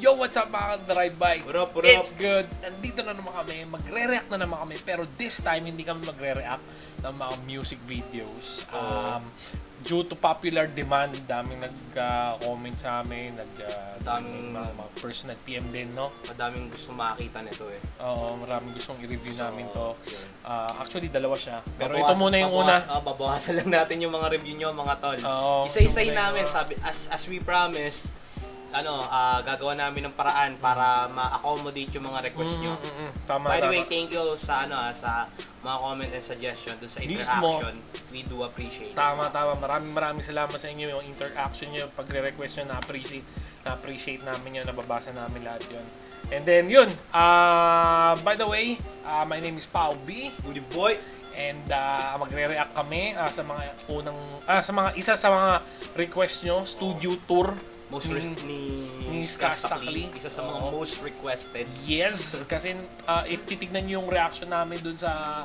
Yo, what's up mga drive-by? What up? It's good. Nandito na naman kami. Magre-react na naman kami. Pero this time, hindi kami magre-react ng mga music videos. Due to popular demand, daming nag-comment sa amin. Daming mga person nag-PM din, no? Madaming gusto makakita nito eh. Oo, maraming gustong i-review namin to. Actually, dalawa siya. Pero Babawas, ito muna yung una. Babawasan lang natin yung mga review nyo, mga tol. Oo, Isa-isay ito muna namin, yung- sabi, as we promised, gagawa namin ng paraan para ma-accommodate yung mga request nyo. Tama, By the tama. way, thank you sa sa mga comment and suggestion dun sa interaction. We do appreciate it. Tama. Maraming salamat sa inyo. Yung interaction nyo, pagre-request nyo, na-appreciate namin yun, nababasa namin lahat yun. And then, yun. By the way, my name is Pao B. Good boy! And magre-react kami sa mga isa sa mga request nyo, studio tour. Ni Skastakli. Isa sa mga most requested. Yes, kasi if titignan nyo yung reaction namin dun sa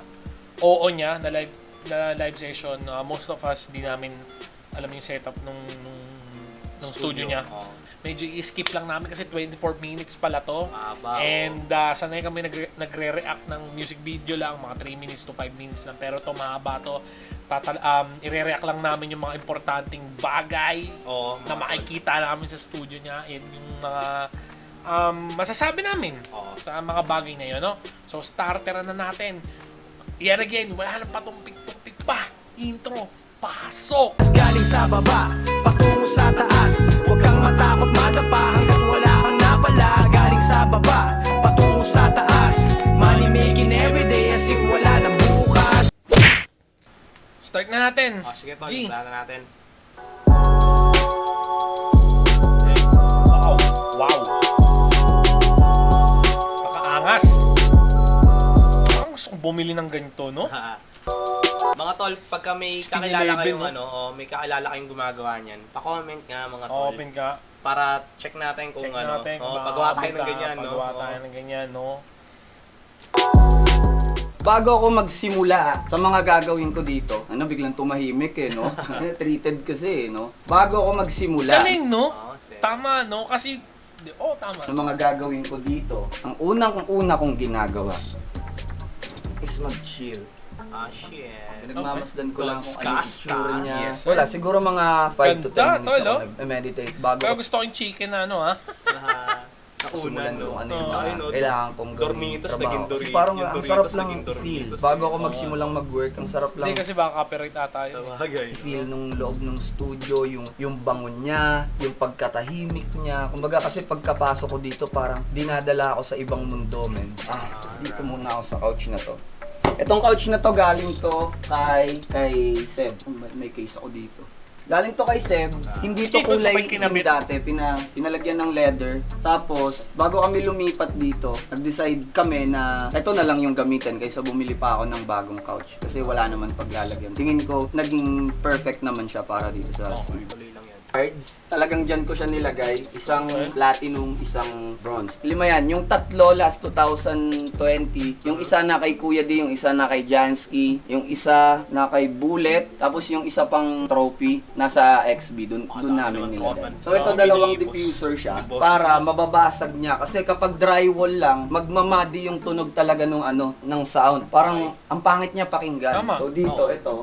oo niya na live session, most of us di namin alam yung setup nung studio niya. Medyo i-skip lang namin kasi 24 minutes pala to. And sanay kami nagre-react ng music video lang, mga 3 minutes to 5 minutes lang. Pero to mahaba to. I-react lang namin yung mga importanteng bagay na makikita namin sa studio niya and yung mga masasabi namin sa mga bagay na yun, no? So, starter na natin. Yan again, wala nang patumpik-tumpik pa. Intro, pasok! Galing sa baba, patungo sa taas. Huwag kang matakot madapa hanggat wala kang napala. Galing sa baba, patungo sa taas. Money making everyday as if wala nang bukas. Start na natin. Sige, tol, G. plano natin. Wow! Pakaangas! Parang gusto kong bumili ng ganito, no? Mga tol, pagka may Sting kakilala 11, kayong no? may kakilala kayong gumagawa niyan, pa-comment nga mga tol. Open ka. Para check natin kung Check natin kung pagawa tayo ng ganyan, no? Pagawa tayo ng ganyan, no? Bago ako magsimula sa mga gagawin ko dito, biglang tumahimik no? Treated kasi no? Bago ako magsimula Galing, no? Sir. Tama, no? Kasi, tama. sa mga gagawin ko dito, ang una kong ginagawa is mag-chill. Shit. Nagmamasdan ko lang kung ano yung Skasta. itsura niya. Yes, sir. Wala, siguro mga 5 to 10 Ganda, minutes tol, ako nag-meditate bago Pero ko gusto ko yung chicken na ano, ha? simulan no? kung ano yung mga kailangan kong gawin Dormitos trabaho. naging Kasi parang yung ang Doritos sarap lang naging feel. Dormitos. Bago ako magsimulang mag-work, ang sarap lang Hindi kasi baka copyright ata Sa yun. bagay. feel nung loob ng studio, yung bangon niya, yung pagkatahimik niya. Kumbaga kasi pagkapasok ko dito parang dinadala ako sa ibang mundo, men. Dito muna ako sa couch na to. Itong couch na to galing to kay Seb. May case ako dito. Galing to kay Seb, hindi to Dito sa kulay may kinabit. yung dati, pinalagyan ng leather. Tapos, bago kami lumipat dito, nag-decide kami na ito na lang yung gamitin kaysa bumili pa ako ng bagong couch. Kasi wala naman paglalagyan. Tingin ko, naging perfect naman siya para dito sa studio. Tuloy lang yan. Cards, talagang dyan ko siya nilagay. Isang platinum, isang bronze. 5 yan. Yung tatlo last 2020. Yung isa na kay Kuya D, yung isa na kay Jansky, yung isa na kay Bullet, tapos yung isa pang trophy nasa XB. Dun namin nilagay. So ito dalawang diffuser siya para mababasag niya. Kasi kapag drywall lang, magmamadi yung tunog talaga ng sound. Parang ang pangit niya pakinggan. Tama. So dito, ito,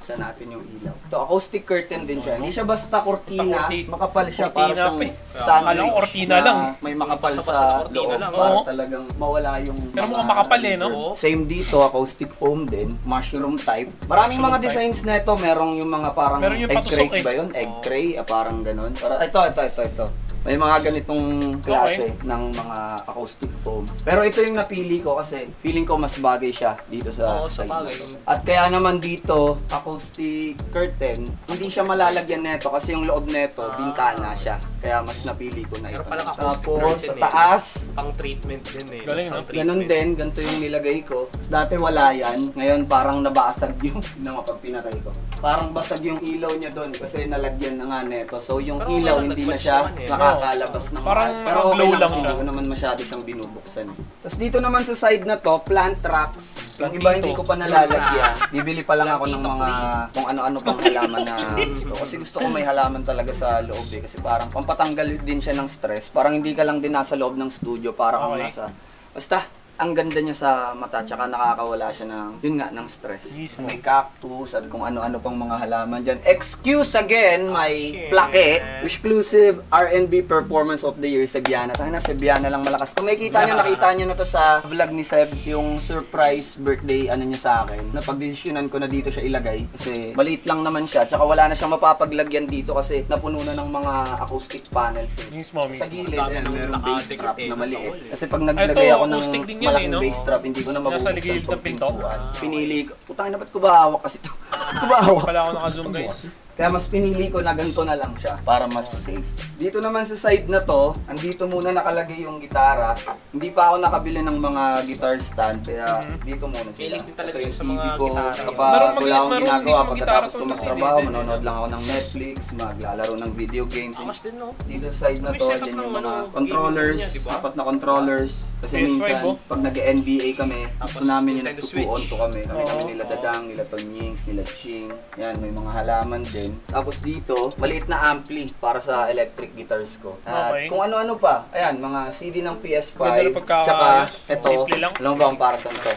sa natin yung ilaw. Ito, acoustic curtain din siya. Hindi siya basta cortina, makapal siya para Cortina siyang pa eh. sandwich Akala ko cortina na lang. may makapal Basta-basta sa na cortina loob lang, para oo. talagang mawala yung Pero mukhang makapal eh, no? Oo. Same dito, acoustic foam din, mushroom type. Maraming Mushroom mga type. designs na ito, merong yung mga parang Meron yung egg patusok crate eh. ba yun? Egg tray, parang ganun. Para, ito. May mga ganitong klase ng mga acoustic foam. Pero ito yung napili ko kasi feeling ko mas bagay siya dito sa Sa side na bagay. to. At kaya naman dito, acoustic curtain, hindi siya malalagyan neto kasi yung loob neto, bintana siya. Kaya mas napili ko na ito. Pero pala acoustic Tapos curtain sa eh. taas, Pang treatment din eh. Galing, Isang no? ganun din, ganito yung nilagay ko. Dati wala yan, ngayon parang nabasag yung pag pinatay ko. Parang basag yung ilaw niya doon kasi nalagyan na nga neto. So yung Pero ilaw wala, hindi na nag-patch siya naman eh. nakakalabas ng Parang maayos. Pero okay glow lang lang kasi siya. hindi ko naman masyado siyang binubuksan. Tapos dito naman sa side na to, plant tracks. Yung iba Plantito. hindi ko pa nalalagyan. Bibili pa lang ako ng mga kung ano-ano pang halaman na gusto. Kasi gusto ko may halaman talaga sa loob eh. Kasi parang pampatanggal din siya ng stress. Parang hindi ka lang din nasa loob ng studio, parang Okay. nasa... Basta, ang ganda niya sa mata, tsaka nakakawala siya ng, yun nga, ng stress. Mismo. May cactus at kung ano-ano pang mga halaman dyan. Excuse again, may plaque, exclusive R&B Performance of the Year, Sebiana. Tayo na, Sebiana lang malakas. Kung makikita nyo, nakita nyo na to sa vlog ni Seb, yung surprise birthday ano niya sa akin. Napagdesisyonan ko na dito siya ilagay kasi maliit lang naman siya, tsaka wala na siyang mapapaglagyan dito kasi napuno na ng mga acoustic panels. Mismo. Sa gilid, Dami ayan, ng merong bass nakadikit trap eh, na nasa maliit. wall eh. Kasi pag naglagay Ito, ako ng acoustic din yan malaking eh, no? bass trap, hindi ko na Nasa mabubuksan ligid ng pinto. Pinili ko. Putang ina, ba't ko ba hawak kasi ito? Ba't ko ba hawak? Pala ako naka-zoom, guys. Kaya mas pinili ko na ganito na lang siya para mas safe. Dito naman sa side na to, andito muna nakalagay yung gitara. Hindi pa ako nakabili ng mga guitar stand, kaya dito muna sila. Feeling din talaga Ito yung siya sa TV mga ko. gitara. Kapag Meron wala akong meron ginagawa, mismo pagkatapos gitara ko to, magtrabaho, mas manonood lang ako ng Netflix, maglalaro ng video games. Angas din, no? Dito sa side na May to, setup dyan ng yung mga ano, controllers, gaming niya, di ba? apat na controllers. Kasi PS5, minsan, oh. pag nag-NBA kami, Tapos, gusto namin yung Nintendo nagtutuon to kami. Kami Oo. nila Dadang, nila Tonyings, nila Ching. Yan, may mga halaman din. Tapos dito, maliit na ampli para sa electric guitars ko. At Okay. kung ano-ano pa, ayan, mga CD ng PS5, Ganda na pagkakaayos. tsaka ito, Simple lang. alam mo ba kung para saan to?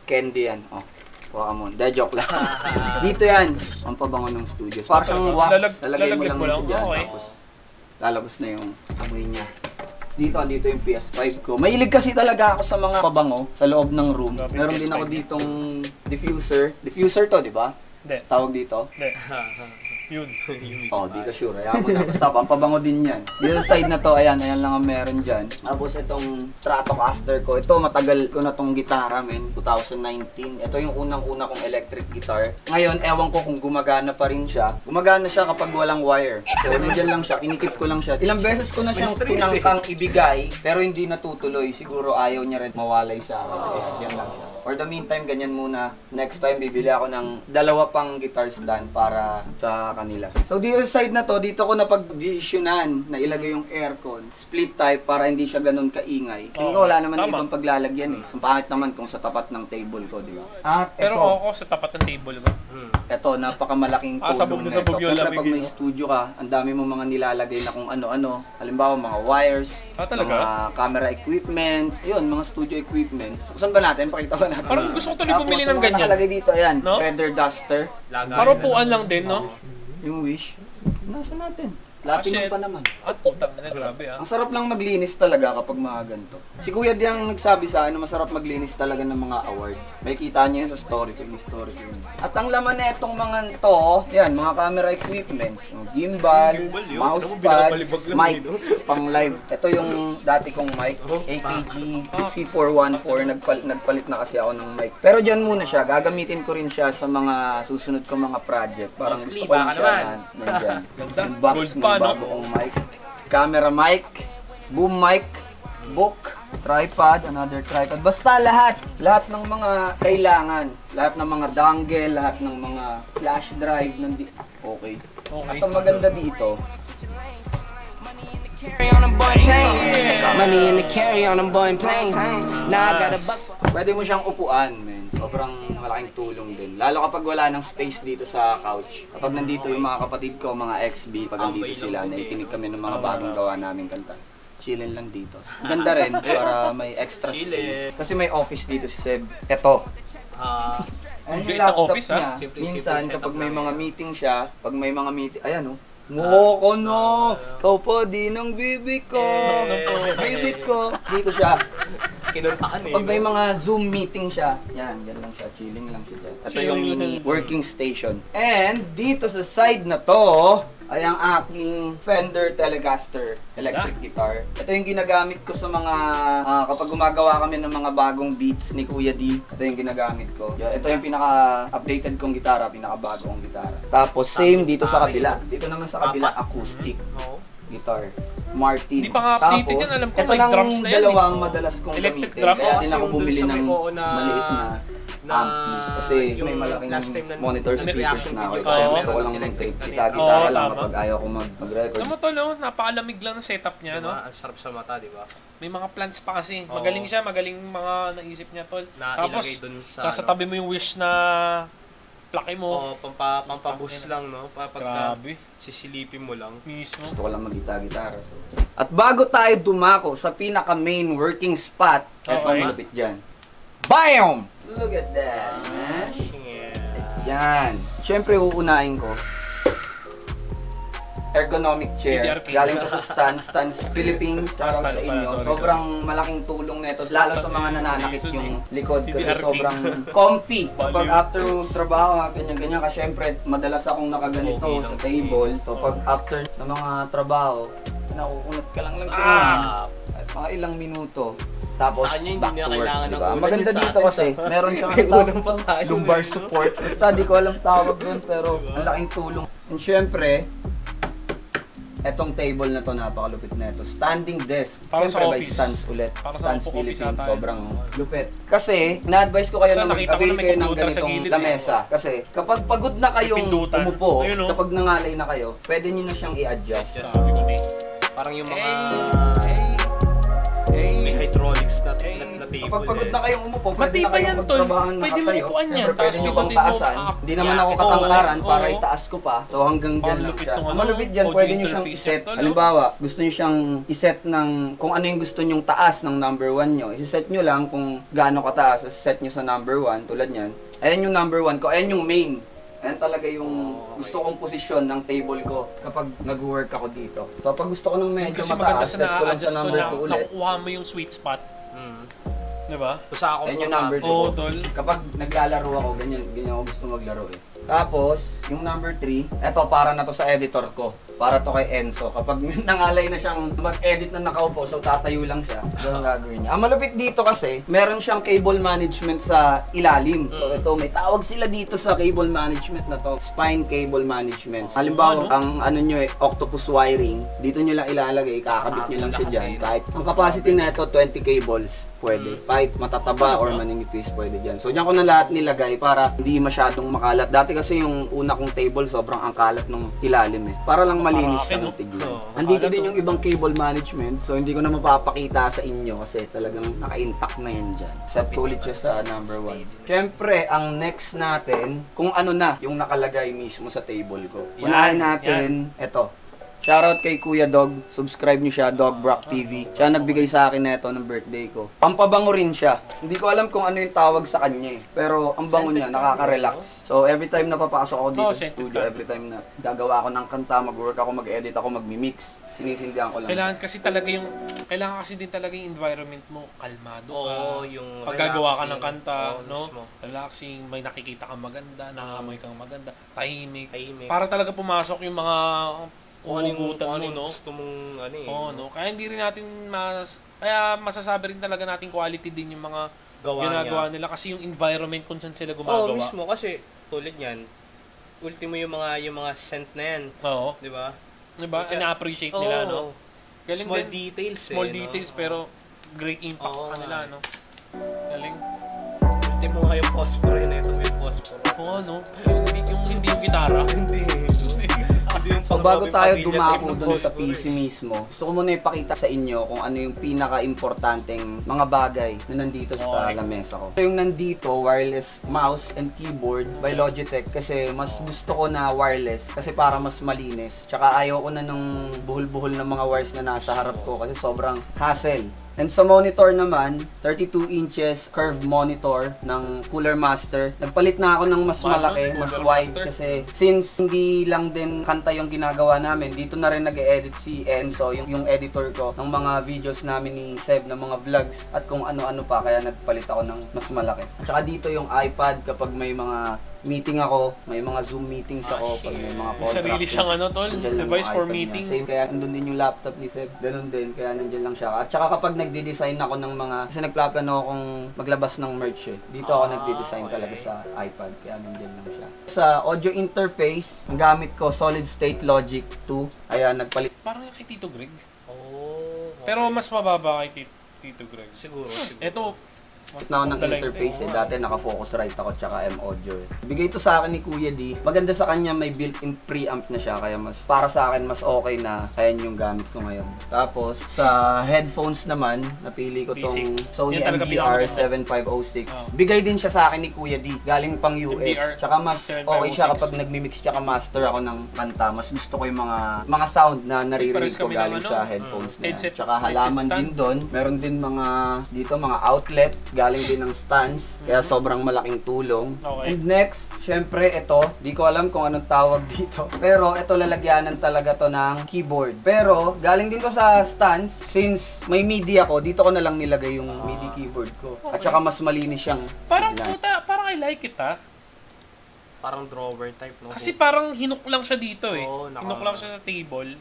Candy yan. Oh. Kuha ka mo. Dahil joke lang. Dito yan. Ang pabango ng studio. Para siyang wax. Lalagay mo lalaglag lang mo lang. siya dyan. Okay. Tapos lalabas na yung amoy niya. Dito yung PS5 ko. Mahilig kasi talaga ako sa mga pabango sa loob ng room. Grabe, Meron din PS5 ako ditong diffuser. Diffuser to, di ba? Hindi. Tawag dito. Hindi. Yun. Oh, di ka sure. Ayaw mo na. Basta pampabango din yan. Dito sa side na to, ayan lang ang meron dyan. Tapos itong Stratocaster ko. Ito, matagal ko na tong gitara, men. 2019. Ito yung unang-una kong electric guitar. Ngayon, ewan ko kung gumagana pa rin siya. Gumagana siya kapag walang wire. So, nandyan lang siya. Kinikip ko lang siya. Ilang beses ko na siyang tinangkang ibigay, pero hindi natutuloy. Siguro ayaw niya rin mawalay sa akin. Yes, yan lang siya. For the meantime, ganyan muna. Next time, bibili ako ng dalawa pang guitar stand para sa kanila. So, dito sa side na to, dito ko napag-desisyonan na ilagay yung aircon. Split type para hindi siya ganun kaingay. Tingin ko wala naman Tama. ibang paglalagyan eh. Ang pangit naman kung sa tapat ng table ko, di ba? At Pero ito, ako sa tapat ng table ko. ito, napakamalaking Sabog tulong na na sabog ito. yung Siyempre, lamig pag may eh. studio ka, ang dami mo mga nilalagay na kung ano-ano. Halimbawa, mga wires, Talaga? mga camera equipment, yun, mga studio equipment. Saan ba natin? Pakita ba natin? Parang gusto ko tuloy Tapos, bumili yung ng mga ganyan. nakalagay dito, ayan, No? feather duster, Para upuan lang din, no? yung wish. Nasa natin. Ah, Platinum shit. pa naman. At putang na, grabe ah. Ang sarap lang maglinis talaga kapag mga ganito. Si Kuya Diang nagsabi sa akin na masarap maglinis talaga ng mga award. May kita niya yun sa story ko, yung story ko yun. At ang laman na itong mga to, yan, mga camera equipments, yung gimbal, Gimbal yun. mouse Alam mo, pad, binabalibag lang mic, yun, no? pang live. Ito yung dati kong mic, AKG C414, nagpalit na kasi ako ng mic. Pero dyan muna siya, gagamitin ko rin siya sa mga susunod kong mga project. Parang gusto ko baka rin siya naman. nandyan. Ganda. Yung box Gold ng pa, no? bago kong mic. Camera mic, boom mic, book, tripod, another tripod. Basta lahat ng mga kailangan. Lahat ng mga dongle, lahat ng mga flash drive. Okay. At ang maganda dito, Carry on them boy planes. Money in the carry on them boy planes. Now I got a buck. pwede mo siyang upuan, men. Sobrang malaking tulong din. Lalo kapag wala ng space dito sa couch. Kapag nandito yung mga kapatid ko, mga XB, pag nandito sila, nakikinig kami ng mga bagong gawa naming kanta. Chillin lang dito. Ganda rin para may extra space. Kasi may office dito si Seb. Eto. Ayun yung Bait ng laptop office, ha? niya. Simple Minsan setup kapag may lang. mga meeting siya, pag may mga meeting, ayan oh. Moko no! Ikaw po, di ng bibig ko! Bibig ko! Dito siya. Kinuntakan eh. Pag may mga Zoom meeting siya, yan lang siya, chilling lang siya dyan. Ito yung mini working station. And dito sa side na to, ay ang aking Fender Telecaster electric guitar. Ito yung ginagamit ko sa mga, kapag gumagawa kami ng mga bagong beats ni Kuya D. Ito yung ginagamit ko. Ito yung pinaka-updated kong gitara, pinaka-bago kong gitara. Tapos same dito sa kabila. Dito naman sa kabila, acoustic Oo. guitar. Martin. Hindi pa nga updated yan. Alam ko ito may lang drums na yan, dalawang madalas kong Electric gamitin. drums? Kaya din Kasi ako yung dun bumili sa may ng oo na- maliit na ampli. Kasi yung may malaking last time na- monitor ano, speakers reaction na ako. video Kaya tayo, gusto ko lang ng electric tape. ano Gitara Oo, lang tama. kapag ayaw ko mag-record. Alam mo tol, no? Napakalamig lang ng setup niya, no? Diba? Ang sarap sa mata, di ba? May mga plants pa kasi. Oo. Magaling siya, magaling mga naisip niya, tol. Na Tapos, ilagay dun sa nasa ano. tabi mo yung wish na plaki mo. O, pampaboost lang, no? Pagka Grabe. sisilipin mo lang. Mismo. Gusto ko lang mag-gitara. At bago tayo dumako sa pinaka-main working spot, eto Okay. malapit dyan. BAM! Look at that, man. Yeah. Yan. Siyempre, uunahin ko. Ergonomic chair. CDRP. Galing to sa Stans Philippines. Shoutout sa Stans inyo. pala, sorry, Sobrang malaking tulong nito. Lalo sa mga nananakit yung likod. Kasi CDRP. sobrang comfy. Kapag Value. after trabaho, ganyan-ganyan. Kasi syempre, madalas akong nakaganito Okay sa lang. table. So pag after ng mga trabaho, nakukunot ka lang ng at mga ilang minuto. Tapos, Sa kanya, hindi back niya to work, kailangan ng diba? unan Maganda yun sa dito atin, kasi, meron siyang May unang pa tayo. lumbar support. Basta di ko alam tawag doon, pero ang laking tulong. And syempre, etong table na to, napakalupit na ito. Standing desk. Para sa Syempre, by office. Stans ulit. Para sa Stans office Philippines, ata. sobrang lupit. Kasi, na-advise ko kayo Kasi na nakita ko mag-avail na may kayo ng computer sa ganitong gilid, lamesa. Kasi, kapag pagod na kayong Pindutan. umupo, Ayun, oh. kapag nangalay na kayo, pwede nyo na siyang i-adjust. Sabi ko na Parang yung mga... May hydraulics na table. Kapag pagod na kayong umupo, pwede na Matibay kayong yan, tol. magtrabaho na Pwede mo kayo. upuan yan, Siyempre, tapos pwede nyo may bang konti mo, taasan. Hindi naman ako yeah, katangkaran oo, para oo. itaas ko pa. So hanggang dyan lang Lupit siya. nung Ang ano, malupit dyan, audio pwede nyo siyang interface iset. yan, tol, Halimbawa, gusto nyo siyang iset ng kung ano yung gusto nyong taas ng number 1 nyo. Isiset nyo lang kung gaano kataas. Set nyo sa number 1, tulad nyan. Ayan yung number 1 ko, ayan yung main. Ayan talaga yung gusto kong posisyon ng table ko kapag nag-work ako dito. So pag gusto ko ng medyo Kasi maganda mataas, sa set ko lang sa na-adjust to number na 2 ulit. nakukuha mo yung sweet spot. Diba? So, sa ako, Ayan yung number 2 Oo, ko. tol. Kapag naglalaro ako, ganyan ako gusto maglaro eh. Tapos, yung number 3, eto para na to sa editor ko. Para to kay Enzo. Kapag nangalay na siyang mag-edit na nakaupo, so tatayo lang siya. Ganun ang gagawin niya. Ang malupit dito kasi, meron siyang cable management sa ilalim. So ito, may tawag sila dito sa cable management na to. Spine cable management. Halimbawa, ang ano nyo eh, octopus wiring. Dito nyo lang ilalagay, kakabit nyo lang siya dyan. Kahit ang capacity na ito, 20 cables. Pwede. Kahit matataba or maninipis, pwede dyan. So, dyan ko na lahat nilagay para hindi masyadong makalat. Dati kasi yung una kong table, sobrang ang kalat ng ilalim eh. Para lang malinis Para siya akin, ng tignan. no? Andito Kalat, din yung ibang cable management. So, hindi ko na mapapakita sa inyo kasi talagang naka-intact na yan dyan. Set ko ulit siya sa number 1. Siyempre, ang next natin, kung ano na yung nakalagay mismo sa table ko. Unahin natin, eto. Shoutout kay Kuya Dog. Subscribe niyo siya, Dog Brock TV. Siya nagbigay sa akin nito ng birthday ko. Pampabango rin siya. Hindi ko alam kung ano yung tawag sa kanya eh. Pero ang bango niya, nakaka-relax. So every time na papasok ako dito sa scented studio, ka. every time na gagawa ako ng kanta, mag-work ako, mag-edit ako, mag-mix, sinisindihan ko lang. Kailangan kasi din talaga yung environment mo kalmado ka. Oo, yung Pag gagawa ka relaxing. ng kanta, Oo, no? mismo. Relaxing, may nakikita kang maganda, nakaamoy kang maganda, tahimik. Tahimik. Para talaga pumasok yung mga hugutan mo, no? Gusto mong ano eh. Oo, no? Kaya hindi rin natin kaya masasabi rin talaga natin quality din yung mga ginagawa nila kasi yung environment kung saan sila Oo, gumagawa. mismo kasi tulad niyan. Ultimo yung mga scent na yan, Oo. 'di ba? Diba? Na-appreciate nila, no? Galing Small din. details eh. Small no? details pero great impact Oo sa kanila, nga. no? Galing. Ultimo nga yung phosphor na ito, may phosphor. Oo, no? Hindi yung gitara. Hindi yung So bago tayo Padilla dumako type ng doon sa phosphor PC eh. mismo, gusto ko muna ipakita sa inyo kung ano yung pinaka-importanteng mga bagay na nandito sa Okay. lamesa ko. So yung nandito, wireless mouse and keyboard by Logitech kasi mas gusto ko na wireless kasi para mas malinis. Tsaka ayaw ko na ng buhol-buhol ng mga wires na nasa harap ko kasi sobrang hassle. And sa monitor naman, 32 inches curved monitor ng Cooler Master. Nagpalit na ako ng mas malaki, mas Cooler wide Master. kasi since hindi lang din kanta yung ginagawa namin, dito na rin nag-edit si Enzo, yung editor ko, ng mga videos namin ni Seb, ng mga vlogs at kung ano-ano pa, kaya nagpalit ako ng mas malaki. At saka dito yung iPad kapag may mga meeting ako, may mga Zoom meetings ako, pag may mga May contract. sarili siyang ano, tol, Nandyan lang device yung for iPad niya. meeting. Same, kaya nandun din yung laptop ni Seb. Ganun din, kaya nandyan lang siya. At saka kapag nagde-design ako ng mga, kasi nagplano akong maglabas ng merch eh. Dito ako nagde-design talaga sa iPad, kaya nandyan lang siya. Sa audio interface, ang gamit ko, Solid State Logic 2. Ayan, nagpalit. Parang yung kay Tito Greg. Oh. Pero mas mababa kay Tito Greg. siguro. Ito, na ako ng Galing. interface eh. Dati naka-Focusrite ako tsaka M-Audio eh. Bigay ito sa akin ni Kuya D. Maganda sa kanya, may built-in preamp na siya. Kaya mas, para sa akin, mas okay na. Kaya yung gamit ko ngayon. Tapos, sa headphones naman, napili ko tong Sony Yan talaga MDR pinakamaganda. 7506. Bigay din siya sa akin ni Kuya D. Galing pang US. MDR Tsaka mas okay siya kapag nagmi-mix tsaka master ako ng kanta. Mas gusto ko yung mga sound na naririnig Pares ko kami ng galing ano, sa headphones na yan. headset, Tsaka halaman headset din doon. Meron din mga dito mga outlet galing din ng stands. Kaya sobrang malaking tulong. Okay. And next, syempre ito, di ko alam kung anong tawag dito. Pero ito lalagyanan talaga to ng keyboard. Pero galing din to sa stands since may MIDI ako, dito ko na lang nilagay yung MIDI keyboard ko. At saka mas malinis siyang Parang tignan. puta, parang I like it ha. Parang drawer type, no? Kasi parang hinuk lang siya dito eh. Oo, Hinuk lang siya sa table.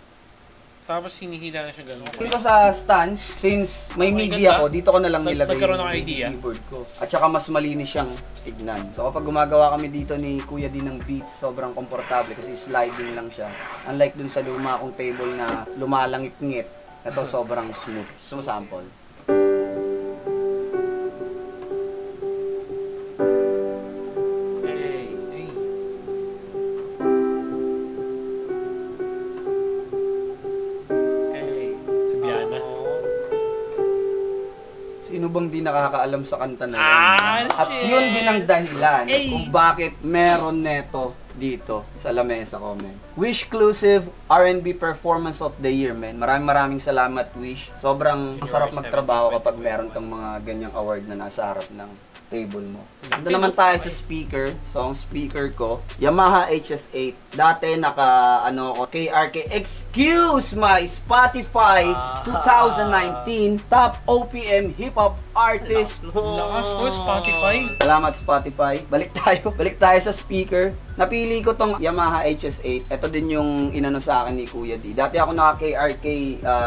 Tapos hinihila na siya gano'n. Dito sa stands, since may Okay, MIDI ganda. ako, dito ko na lang nilagay Nagkaroon yung ng MIDI idea. keyboard ko. At saka mas malinis siyang tignan. So kapag gumagawa kami dito ni Kuya din ng beats, sobrang komportable kasi sliding lang siya. Unlike dun sa luma kong table na lumalangit-ngit, ito sobrang smooth. So sample. Hey. Hey. Si Biana. Sino bang di nakakaalam sa kanta na yun? At shit. yun din ang dahilan Ay. kung bakit meron neto dito sa lamesa ko, men. Wish-clusive R&B Performance of the Year, men. Maraming salamat, Wish. Sobrang sarap magtrabaho kapag meron kang mga ganyang award na nasa harap ng table mo. Ito naman tayo sa speaker. So, ang speaker ko, Yamaha HS8. Dati ako, KRK. Excuse my Spotify 2019 Top OPM Hip Hop Artist. Lakas to, Spotify. Salamat Spotify. Balik tayo sa speaker. Napili ko tong Yamaha HS8. Ito din yung inano sa akin ni Kuya D. Dati ako naka KRK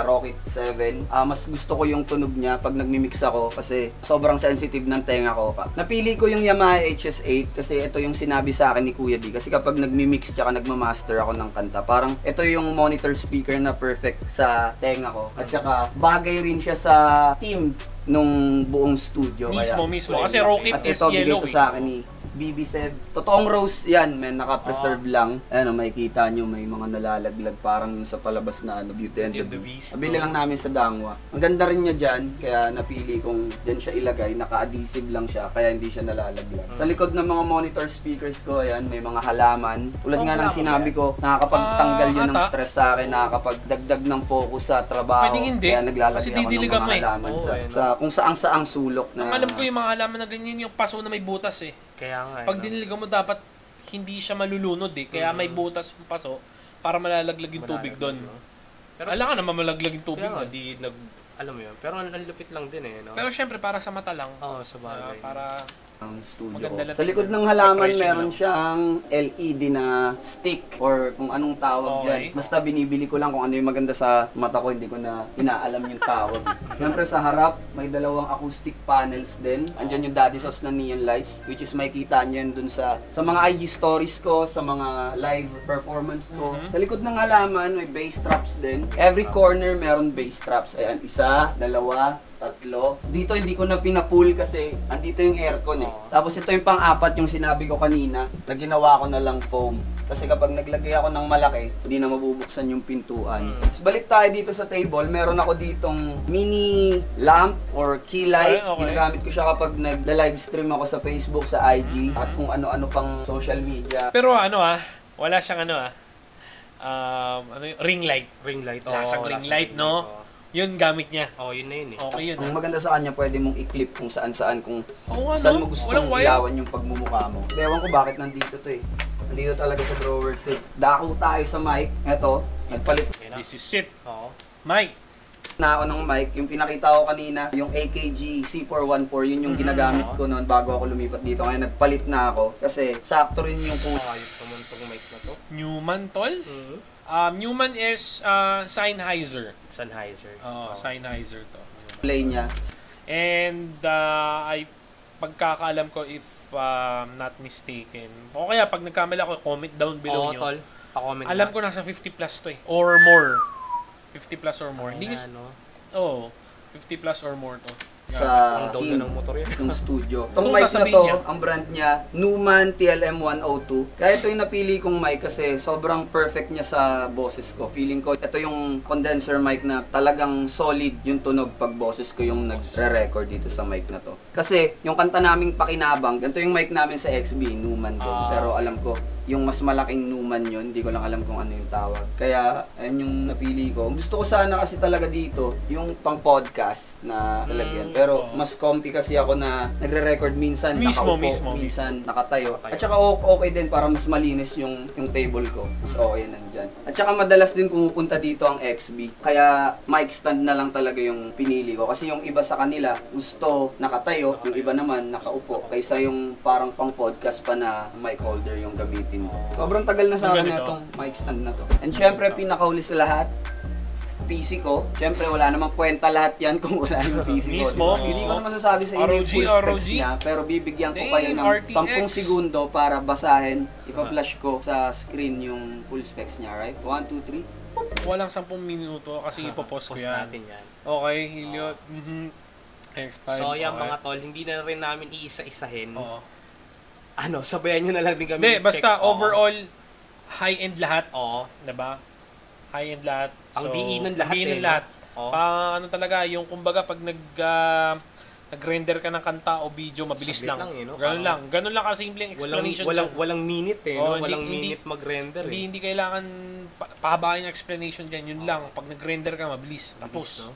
Rocket 7. Mas gusto ko yung tunog niya pag nagmi-mix ako kasi sobrang sensitive ng tenga ko. Napili ko yung Yamaha HS8 kasi ito yung sinabi sa akin ni Kuya D. Kasi kapag nagmi-mix tsaka nagma-master ako ng kanta, parang ito yung monitor speaker na perfect sa tenga ko. At saka bagay rin siya sa team nung buong studio. Mismo. Kasi Rocket at is ito, bigay yellow to eh. sa akin ni BB said, totoong rose yan, men, naka-preserve lang. Ano, makikita nyo, may mga nalalaglag parang yung sa palabas na Beauty and the Beast. Nabili lang namin sa Dangwa. Ang ganda rin niya dyan, kaya napili kong dyan siya ilagay, naka-adhesive lang siya, kaya hindi siya nalalaglag. Sa likod ng mga monitor speakers ko, ayan, may mga halaman. Tulad nga ng sinabi ko, nakakapagtanggal yun ng ata. stress sa akin, nakakapagdagdag ng focus sa trabaho. Pwedeng hindi, Kaya naglalagay kasi ako ng didiligan mo mga eh. halaman Oo, sa kung saang sulok na. Ang alam ko yung mga halaman na ganyan, yung paso na may butas eh. Kaya nga. Pag diniligan mo dapat hindi siya malulunod eh. Kaya may butas yung paso para malalaglag yung tubig doon. Pero Alam ka naman malaglag yung tubig kaya nga, doon. alam mo yun. Pero ang lupit lang din eh, no? Pero syempre para sa mata lang. Oo, sa bagay. Para ang studio Maganda ko. lang Sa likod tingnan. ng halaman Refreshing meron lang. siyang LED na stick or kung anong tawag Okay. yan. Basta binibili ko lang kung ano yung maganda sa mata ko, hindi ko na inaalam yung tawag. Siyempre sa harap, may dalawang acoustic panels din. Andyan yung daddy sauce na neon lights, which is makikita nyo yan dun sa mga IG stories ko, sa mga live performance ko. Sa likod ng halaman, may bass traps din. Every corner meron bass traps. Ayan, isa, dalawa, tatlo. Dito hindi ko na pinapull kasi andito yung aircon eh. Tapos ito yung pang-apat yung sinabi ko kanina na ginawa ko na lang foam. Kasi kapag naglagay ako ng malaki, hindi na mabubuksan yung pintuan. So, balik tayo dito sa table. Meron ako ditong mini lamp or key light. Okay. Ginagamit ko siya kapag nagla-livestream ako sa Facebook, sa IG, at kung ano-ano pang social media. pero wala siyang ring light. Ring light. Lasang Oo, ring lasang light, no? Yun gamit niya. Oo, yun na yun eh. Okay yun. Ang maganda sa kanya, pwede mong i-clip kung saan-saan, kung Oo, saan mo gusto Walang mong wire. ilawan yung pagmumukha mo. Ewan ko bakit nandito to eh. Nandito talaga sa drawer to eh. Dako tayo sa mic. Eto, nagpalit This is it. Oo. Mike. na ako ng mic. Yung pinakita ko kanina, yung AKG C414, yun yung ginagamit ko noon bago ako lumipat dito. Ngayon nagpalit na ako kasi sakto rin yung Ayos naman tong mic na to. Newman, tol. Newman is Sennheiser. Sennheiser. Sennheiser to. play niya. And pagkakaalam ko if not mistaken. O kaya pag nagkamali ako, comment down below Oo, nyo. tol. Pa-comment Alam ko nasa 50 plus to eh. Or more. 50 plus or more. Hindi Hindi ko... no? Oo. 50 plus or more to. sa Ang daw team na ng motor yan. ng studio. Itong Kung mic na sasabihin to, niya. ang brand niya, Neumann TLM102. Kaya ito yung napili kong mic kasi sobrang perfect niya sa boses ko. Feeling ko, ito yung condenser mic na talagang solid yung tunog pag boses ko yung nagre-record dito sa mic na to. Kasi yung kanta naming Pakinabang, ganito yung mic namin sa XB, Neumann din. Pero alam ko, yung mas malaking Neumann yun, hindi ko lang alam kung ano yung tawag. Kaya, ayun yung napili ko. Gusto ko sana kasi talaga dito, yung pang podcast na lalagyan. Pero mas comfy kasi ako na nagre-record minsan Mismo, nakaupo, mismo. minsan nakatayo. At saka okay din para mas malinis yung table ko. Mas okay nandyan. At saka madalas din pumupunta dito ang XB. Kaya mic stand na lang talaga yung pinili ko. Kasi yung iba sa kanila gusto nakatayo, yung iba naman nakaupo. Kaysa yung parang pang podcast pa na mic holder yung gamitin ko. Sobrang tagal na sa akin Ganito. itong mic stand na to. And syempre pinakahuli sa lahat, PC ko. Siyempre, wala namang kwenta lahat yan kung wala yung PC ko. Mismo, diba? Hindi mismo. ko naman masasabi sa inyo yung ROG, full specs ROG. niya, pero bibigyan ko Damn, kayo ng RTX. 10 segundo para basahin. Ipa-flash ko sa screen yung full specs niya, right? 1, 2, 3. Walang 10 minuto kasi ipopost ko Post yan. natin yan. Okay, Heliot. X5. So yan okay. mga tol, hindi na rin namin iisa-isahin. Oo. Ano, sabayan nyo na lang din kami. Hindi, check. basta Oo. overall, high-end lahat. Oo. Diba? High-end lahat. Ang diinan lahat diinan eh, lahat. Oo. Ano talaga, yung kumbaga pag nag-render ka ng kanta o video, mabilis Saglit lang. lang eh, no? Ganun lang. Ganun lang kasimple ang Walang, explanation. walang minute eh, Oo, no? Walang hindi- minute mag-render eh. Hindi kailangan pahabain yung explanation dyan. Yun lang. Pag nag-render ka, mabilis. Tapos. no?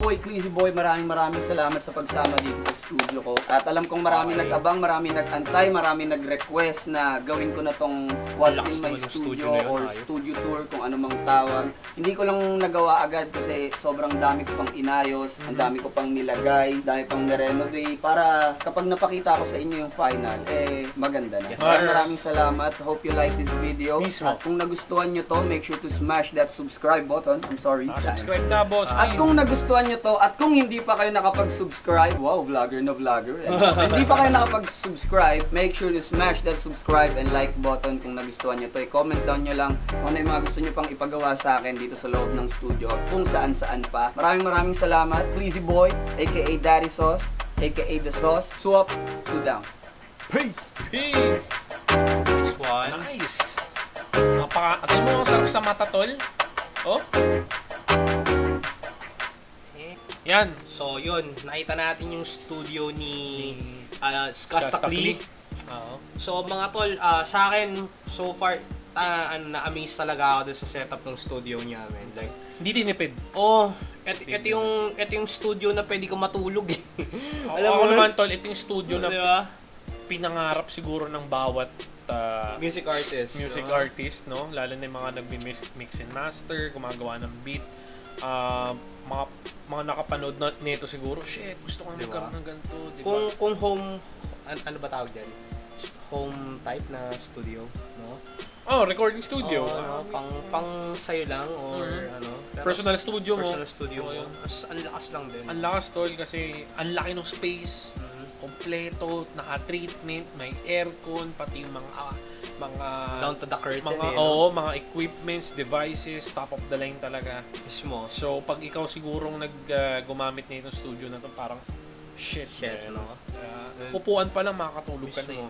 Boy, Clizy Boy, maraming salamat sa pagsama dito sa studio ko. At alam kong marami Okay. nag-abang, marami nag-antay, marami nag-request na gawin ko na tong What's Lakas in My naman yung Studio studio na yun, or ayos. studio tour, kung ano mang tawag. Hindi ko lang nagawa agad kasi sobrang dami ko pang inayos, ang dami ko pang nilagay, dami pang nirenovate para kapag napakita ko sa inyo yung final, maganda na. Yes, Maraming salamat. Hope you like this video. Mismo. At kung nagustuhan nyo to, make sure to smash that subscribe button. I'm sorry. Subscribe na, boss. At please. kung nagustuhan nyo to, at kung hindi pa kayo nakapag-subscribe, wow, vlogger na vlogger. Hindi pa kayo nakapag-subscribe, make sure to smash that subscribe and like button kung nagustuhan nyo to. I-comment down nyo lang kung ano yung mga gusto nyo pang ipagawa sa akin dito sa loob ng studio at kung saan-saan pa. Maraming salamat. Clizy Boy, aka Daddy Sauce, aka The Sauce. Swap, two down. Peace! Peace! This one. Nice! At mo, ang sarap sa mata, tol. Oh? Yan. So yun, nakita natin yung studio ni Skasta Skastakli. Oo. So mga tol, sa akin, so far, na-amaze talaga ako dun sa setup ng studio niya, man. Like, Hindi tinipid. ito yung studio na pwede ko matulog eh. Alam mo naman, tol, ito yung studio na Di ba? pinangarap siguro ng bawat Music artist. music no? artist, no? Lalo na yung mga nagmi-mix and master, gumagawa ng beat. Mga nakapanood nito siguro, shit, gusto ko Diba? magkaroon ng ganito, di ba? Kung home, ano ba tawag dyan? Home type na studio, no? Oh, recording studio. Oo, ano, pang sayo lang or Mhm. ano. Pero Personal studio mo. personal studio Oo, mo. yun. Ang lakas lang din. Ang lakas, tol, kasi ang laki ng space. Mhm. Kompleto, naka-treatment, may aircon, pati yung mga Down to the curtain mga eh, no? mga equipments, devices, top of the line talaga. Mismo. So pag ikaw sigurong gumamit na itong studio na to, parang shit, man, no? upuan pa lang makakatulog ka na Mismo. eh.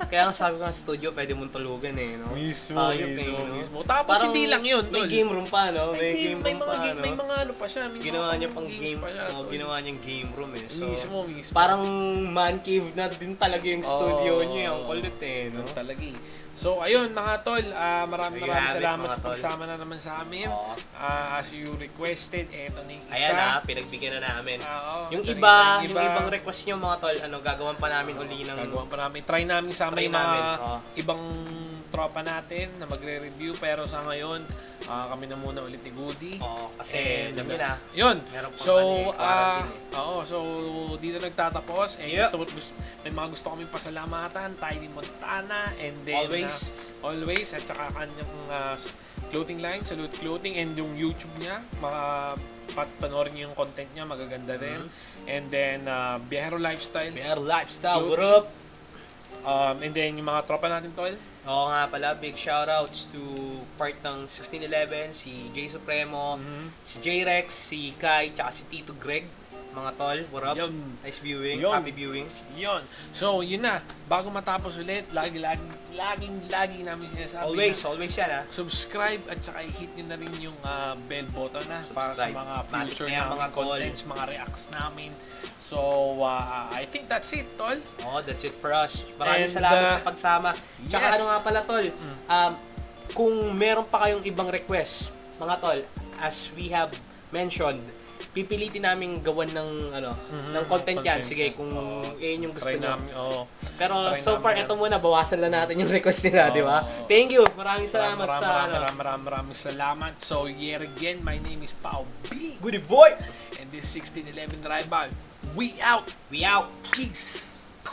Kaya nga sabi ko ng studio, pwede mong tulugan eh, no? Mismo, Ayop mismo, eh, no? mismo. Tapos Parang hindi lang yun, May tol. game room pa, no? May game room pa, no? may mga ano pa siya. May Ginawa mga niya pang games game, pa siya, tol. ginawa niyang game room eh. So, Mismo. parang man cave na din talaga yung studio Oo. niya. Ang kulit eh, no? Ganun talaga eh. So ayun mga tol, maraming There you have it, salamat mga sa tol. pagsama na naman sa amin. Oo. As you requested, eto na yung isa. Ayan pinagbigyan na namin. Oo, Yung ito rin iba, yung yung ibang request niyo mga tol, gagawan pa namin uli ng Gagawan pa namin. Try namin sama Try yung mga namin, oo. ibang tropa natin na magre-review. Pero sa ngayon, kami na muna ulit ni Goody. kasi alam niyo na. Yun. Meron pang So, quarantine so dito nagtatapos. And Yep. may mga gusto kaming pasalamatan. Tiny Montana. And then, always. At saka kanyang clothing line, Salute Clothing. And yung YouTube niya. Panoorin niyo yung content niya. Magaganda rin. And then, Biyahero Lifestyle. Bear Lifestyle Clothing. Group. And then yung mga tropa natin, tol. Oo nga pala, big shoutouts to part ng 1611, si Jay Supremo, si J-Rex, si Kai, tsaka si Tito Greg. Mga tol, what up? Yun. Nice viewing, Yun. happy viewing. Yun. So, yun na. Bago matapos ulit, laging namin sinasabi Always yan ha. subscribe at saka i-hit nyo na rin yung bell button na para sa Subscribe. mga Matik future na yan, na mga tol. contents, mga reacts namin. So, I think that's it, tol. Oh, that's it for us. Maraming And, salamat sa pagsama. Tsaka yes. ano nga pala tol, kung meron pa kayong ibang request, mga tol, as we have mentioned, pipilitin namin gawan ng ng content yan. Sige, kung yun yung gusto Try nyo. namin, Pero try so far, namin ito muna, bawasan lang natin yung request nila, di ba? Thank you. Maraming salamat sa Maraming salamat. So, yet again, my name is Pao B. Goody boy! And this 1611 Drive-By. We out! We out. Peace!